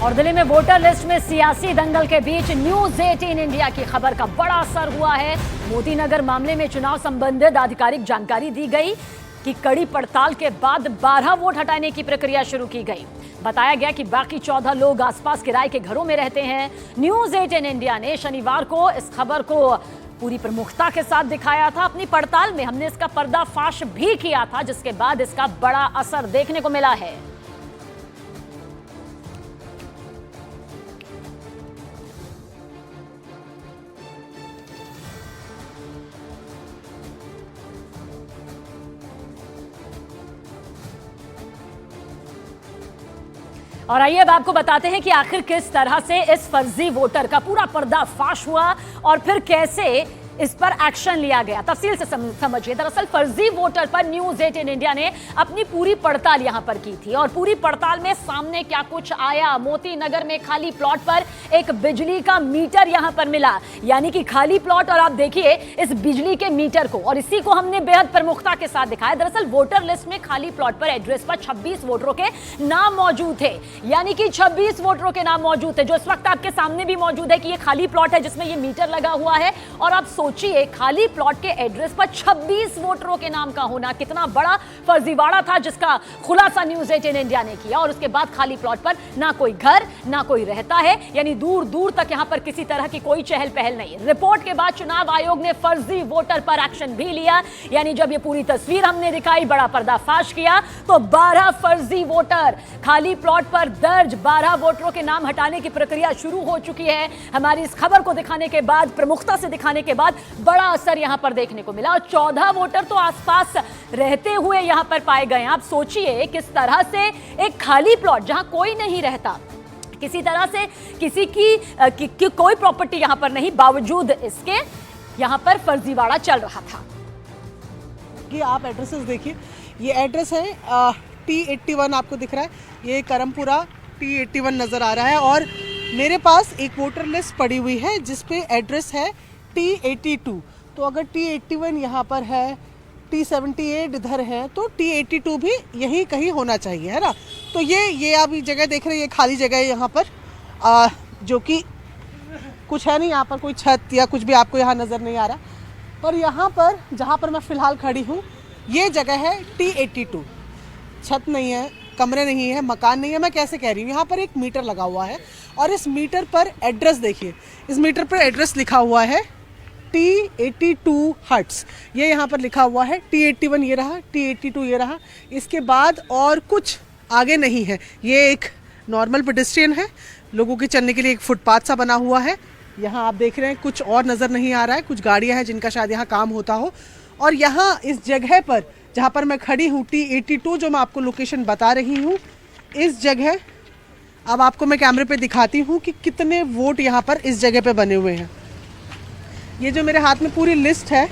और दिल्ली में voter list में सियासी दंगल के बीच न्यूज 18 इंडिया की खबर का बड़ा असर हुआ है। मोती नगर मामले में चुनाव संबंधित आधिकारिक जानकारी दी गई कि कड़ी पड़ताल के बाद 12 वोट हटाने की प्रक्रिया शुरू की गई। बताया गया कि बाकी 14 लोग आसपास किराए के घरों में रहते हैं। न्यूज 18 इंडिया ने शनिवार को इस खबर को पूरी प्रमुखता के साथ दिखाया था। अपनी पड़ताल में हमने इसका पर्दाफाश भी किया था, जिसके बाद इसका बड़ा असर देखने को मिला है। और आइए अब आपको बताते हैं कि आखिर किस तरह से इस फर्जी वोटर का पूरा पर्दाफाश हुआ और फिर कैसे इस पर एक्शन लिया गया। तफसील से समझिए। दरअसल फर्जी वोटर पर न्यूज 18 इंडिया ने अपनी पूरी पड़ताल यहां पर की थी और पूरी पड़ताल में सामने क्या कुछ आया। मोती नगर में खाली प्लॉट पर एक बिजली का मीटर यहां पर मिला, यानी कि खाली प्लॉट। और आप देखिए इस बिजली के मीटर को, और इसी को हमने बेहद प्रमुखता के साथ दिखाया। दरअसल वोटर लिस्ट में खाली प्लॉट पर एड्रेस पर 26 वोटरों के नाम मौजूद थे, यानी कि 26 वोटरों के नाम मौजूद थे, जो इस वक्त आपके सामने भी मौजूद है कि ये खाली प्लॉट है जिसमें ये मीटर लगा हुआ है। और आप सोचिए खाली प्लॉट के एड्रेस पर 26 वोटरों के नाम का होना कितना बड़ा फर्जीवाड़ा था, जिसका खुलासा न्यूज 18 इंडिया ने किया। और उसके बाद खाली प्लॉट पर ना कोई घर ना कोई रहता है, यानी दूर दूर तक यहां पर किसी तरह की कोई चहल पहल नहीं। रिपोर्ट के बाद चुनाव आयोग ने फर्जी वोटर पर एक्शन भी लिया, यानी जब ये पूरी तस्वीर हमने दिखाई, बड़ा पर्दाफाश किया, तो 12 फर्जी वोटर खाली प्लॉट पर दर्ज 12 वोटरों के नाम हटाने की प्रक्रिया शुरू हो चुकी है। हमारी इस खबर को दिखाने के बाद, प्रमुखता से दिखाने के बाद बड़ा असर यहां पर देखने को मिला। और 14 वोटर तो आसपास रहते हुए यहां पर पाए गए। आप सोचिए किस तरह से एक खाली प्लॉट जहां कोई नहीं रहता, किसी तरह से किसी की कोई प्रॉपर्टी यहां पर नहीं, बावजूद इसके यहां पर फर्जीवाड़ा चल रहा था। कि आप एड्रेसेस देखिए, ये एड्रेस है T81 आपको दिख रहा है, ये करमपुरा T81 नजर आ रहा है। और मेरे पास एक वोटर लिस्ट पड़ी हुई है जिसपे एड्रेस है T82। तो अगर T81 यहाँ पर है, T78 इधर है, तो T82 भी यहीं कहीं होना चाहिए, है ना। तो ये आप ये जगह देख रहे हैं, ये खाली जगह है यहाँ पर, जो कि कुछ है नहीं, यहाँ पर कोई छत या कुछ भी आपको यहाँ नज़र नहीं आ रहा। पर यहाँ पर जहाँ पर मैं फ़िलहाल खड़ी हूँ, ये जगह है T82। छत नहीं है, कमरे नहीं है, मकान नहीं है, मैं कैसे कह रही हूँ। यहाँ पर एक मीटर लगा हुआ है और इस मीटर पर एड्रेस देखिए, इस मीटर पर एड्रेस लिखा हुआ है T82 हट्स, ये यहाँ पर लिखा हुआ है। T81 ये रहा, T82 ये रहा, इसके बाद और कुछ आगे नहीं है। ये एक नॉर्मल पेडेस्ट्रियन है, लोगों के चलने के लिए एक फुटपाथ सा बना हुआ है। यहाँ आप देख रहे हैं कुछ और नज़र नहीं आ रहा है, कुछ गाड़ियाँ हैं जिनका शायद यहाँ काम होता हो। और यहाँ इस जगह पर जहाँ पर मैं खड़ी हूँ, T82 जो मैं आपको लोकेशन बता रही हूँ, इस जगह अब आपको मैं कैमरे पे दिखाती हूँ कि कितने वोट यहाँ पर इस जगह पे बने हुए हैं। ये जो मेरे हाथ में पूरी लिस्ट है,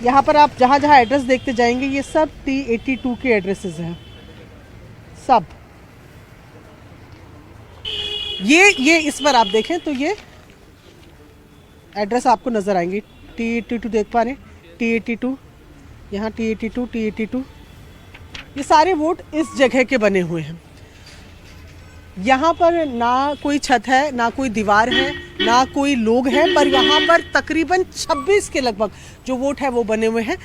यहाँ पर आप जहाँ जहाँ एड्रेस देखते जाएंगे, ये सब T82 के एड्रेसेस हैं सब। ये इस पर आप देखें तो ये एड्रेस आपको नज़र आएंगे। T82 देख पा रहे हैं, T82 यहाँ, T82, ये सारे वोट इस जगह के बने हुए हैं। यहाँ पर ना कोई छत है, ना कोई दीवार है, ना कोई लोग हैं, पर यहाँ पर तकरीबन 26 के लगभग जो वोट है वो बने हुए हैं।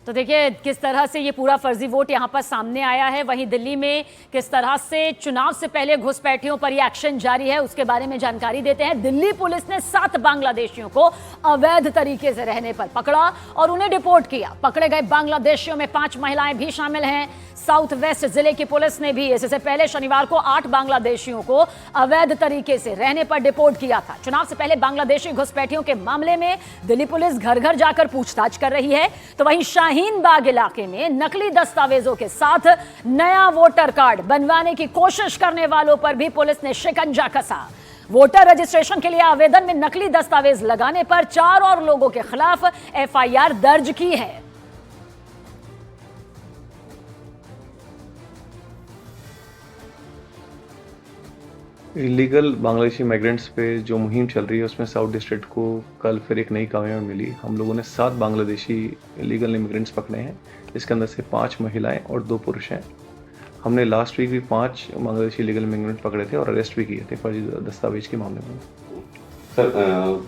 तो देखिए किस तरह से ये पूरा फर्जी वोट यहाँ पर सामने आया है। वहीं दिल्ली में किस तरह से चुनाव से पहले घुसपैठियों पर ये एक्शन जारी है, उसके बारे में जानकारी देते हैं। दिल्ली पुलिस ने 7 बांग्लादेशियों को अवैध तरीके से रहने पर पकड़ा और उन्हें डिपोर्ट किया। पकड़े गए बांग्लादेशियों में 5 महिलाएं भी शामिल हैं। साउथ वेस्ट जिले की पुलिस ने भी इससे पहले शनिवार को 8 बांग्लादेशियों को अवैध तरीके से रहने पर डिपोर्ट किया था। चुनाव से पहले बांग्लादेशी घुसपैठियों के मामले में दिल्ली पुलिस घर घर जाकर पूछताछ कर रही है। तो वहीं शाहीन बाग इलाके में नकली दस्तावेजों के साथ नया वोटर कार्ड बनवाने की कोशिश करने वालों पर भी पुलिस ने शिकंजा कसा। वोटर रजिस्ट्रेशन के लिए आवेदन में नकली दस्तावेज लगाने पर 4 और लोगों के खिलाफ FIR दर्ज की है। इलीगल बांग्लादेशी माइग्रेंट्स पे जो मुहिम चल रही है उसमें साउथ डिस्ट्रिक्ट को कल फिर एक नई कामयाबी मिली। हम लोगों ने 7 बांग्लादेशी इलीगल इमिग्रेंट्स पकड़े हैं। इसके अंदर से 5 महिलाएं और 2 पुरुष हैं। हमने लास्ट वीक भी 5 बांग्लादेशी लीगल इमिग्रेंट पकड़े थे और अरेस्ट भी किए थे फर्जी दस्तावेज के मामले में। सर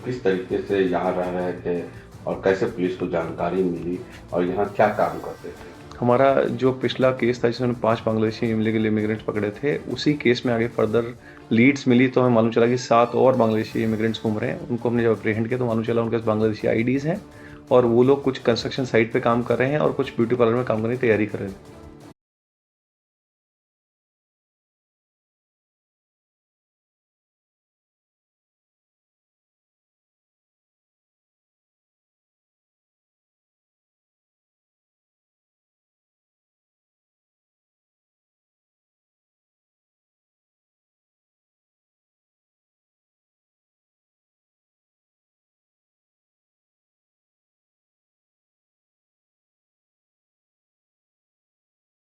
किस तरीके से यहाँ रह रहे थे और कैसे पुलिस को जानकारी मिली और यहाँ क्या काम करते थे? हमारा जो पिछला केस था जिसमें 5 बांग्लादेशी इलीगल इमिग्रेंट्स पकड़े थे, उसी केस में आगे फर्दर लीड्स मिली तो हमें मालूम चला कि 7 और बांग्लादेशी इमिग्रेंट्स घूम रहे हैं। उनको हमने जब अप्रीहेंड किया तो मालूम चला उनके पास बांग्लादेशी आईडीज़ हैं और वो लोग कुछ कंस्ट्रक्शन साइट पे काम कर रहे हैं और कुछ ब्यूटी पार्लर में काम करने की तैयारी कर रहे थे।